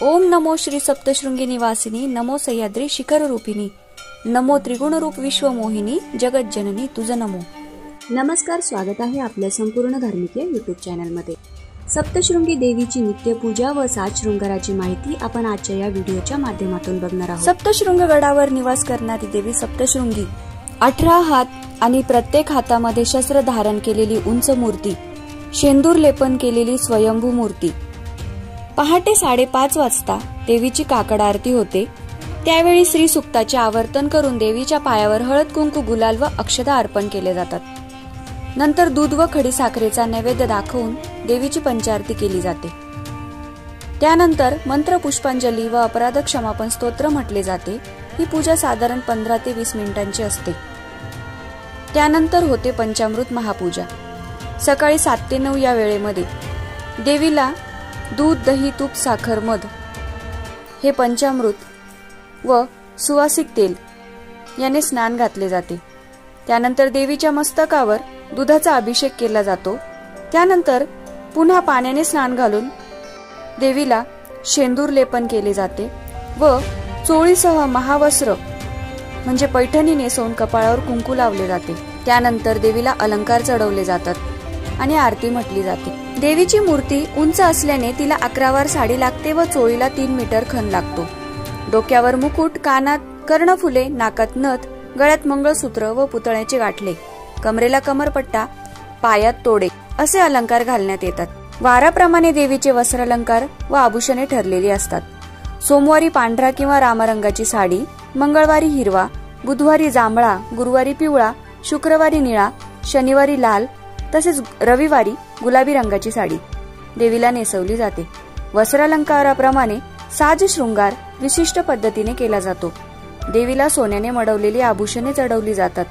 ओम नमो श्री सप्तशृंगी निवासिनी, नमो सह्याद्री शिखर रूपिणी, नमो त्रिगुण रूप विश्वमोहिनी, जगत जननी तुझ नमो. नमस्कार, स्वागत आहे आपल्या संपूर्ण धार्मिक युट्यूब चॅनलमध्ये. सप्तशृंगी देवीची नित्यपूजा व 7 शृंगाराची माहिती आपण आजच्या या व्हिडिओच्या माध्यमातून बघणार आहोत. सप्तशृंग गडावर निवास करणारी देवी सप्तशृंगी 18 हात आणि प्रत्येक हातामध्ये शस्त्र धारण केलेली उंच मूर्ती, शेंदूर लेपन केलेली स्वयंभू मूर्ती. पहाटे 5:30 वाजता देवीची काकड आरती होते. त्यावेळी श्री सुक्ताचे आवर्तन करून देवीच्या पायावर हळद कुंकू गुलाल व अक्षता अर्पण केले जातात. नंतर दूध व खडी साखरेचा नैवेद्य दाखवून देवीची पंचारती केली जाते. त्यानंतर मंत्र पुष्पांजली व अपराध क्षमापण स्तोत्र म्हटले जाते. ही पूजा साधारण 15 ते 20 मिनिटांची असते. त्यानंतर होते पंचामृत महापूजा. सकाळी 7 ते 9 या वेळेमध्ये देवीला दूध, दही, तूप, साखर, मध हे पंचामृत व सुवासिक तेल याने स्नान घातले जाते. त्यानंतर देवीच्या मस्तकावर दुधाचा अभिषेक केला जातो. त्यानंतर पुन्हा पाण्याने स्नान घालून देवीला शेंदूर लेपन केले जाते व चोळीसह महावस्त्र म्हणजे पैठणी नेसवून कपाळावर कुंकू लावले जाते. त्यानंतर देवीला अलंकार चढवले जातात आणि आरती म्हटली जाते. देवीची मूर्ती उंच असल्याने तिला 11 वार साडी लागते व चोळीला 3 मीटर खण लागतो. डोक्यावर मुकुट, कानात कर्णफुले, नाकात नथ, गळ्यात मंगळसूत्र व पुतळ्याचे गाठले, कमरेला कमरपट्टा, पायात तोडे असे अलंकार घालण्यात येतात. वाराप्रमाणे देवीचे वस्त्रालंकार व आभूषणे ठरलेली असतात. सोमवारी पांढरा किंवा रामरंगाची साडी, मंगळवारी हिरवा, बुधवारी जांभळा, गुरुवारी पिवळा, शुक्रवारी निळा, शनिवारी लाल तसेच रविवारी गुलाबी रंगाची साडी देवीला नेसवली जाते. वस्त्रालंकाराप्रमाणे साज शृंगार विशिष्ट पद्धतीने केला जातो. देवीला सोन्याने मडवलेली आभूषणे चढवली जातात.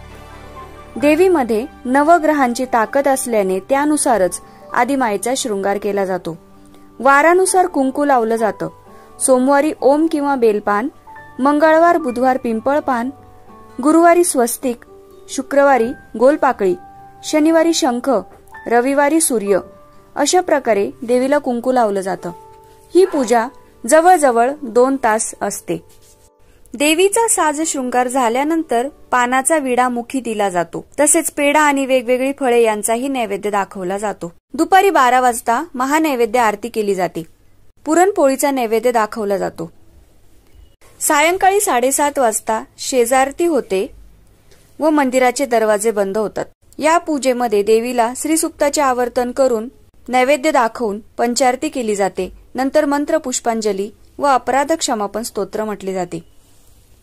देवीमध्ये नवग्रहांची ताकद असल्याने त्यानुसारच आदिमायेचा शृंगार केला जातो. वारानुसार कुंकू लावलं जातं. सोमवारी ओम किंवा बेलपान, मंगळवार बुधवार पिंपळ पान, गुरुवारी स्वस्तिक, शुक्रवारी गोलपाकळी, शनिवारी शंख, रविवारी सूर्य अशा प्रकारे देवीला कुंकू लावलं जातं. ही पूजा जवळजवळ 2 तास असते. देवीचा साज शृंगार झाल्यानंतर पानाचा विडा मुखी दिला जातो. तसेच पेढा आणि वेगवेगळी फळे यांचाही नैवेद्य दाखवला जातो. दुपारी 12 वाजता महानैवेद्य आरती केली जाते. पुरणपोळीचा नैवेद्य दाखवला जातो. सायंकाळी 7:30 वाजता शेजारती होते व मंदिराचे दरवाजे बंद होतात. या पूजेमध्ये देवीला श्रीसुक्ताचे आवर्तन करून नैवेद्य दाखवून पंचारती केली जाते. नंतर मंत्र पुष्पांजली व अपराध क्षमापण स्तोत्र म्हटले जाते.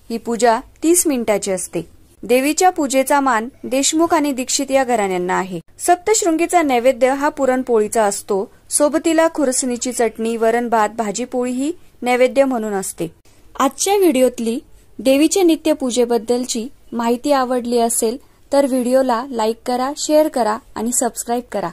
ही पूजा 30 मिनिटाची असते. देवीच्या पूजेचा मान देशमुख आणि दीक्षित या घराण्यांना आहे. सप्तशृंगीचा नैवेद्य हा पुरणपोळीचा असतो. सोबतीला खुरसणीची चटणी, वरण भात, भाजी पोळी ही नैवेद्य म्हणून असते. आजच्या व्हिडिओतली देवीच्या नित्यपूजेबद्दलची माहिती आवडली असेल तर व्हिडिओला लाईक करा, शेअर करा आणि सबस्क्राईब करा.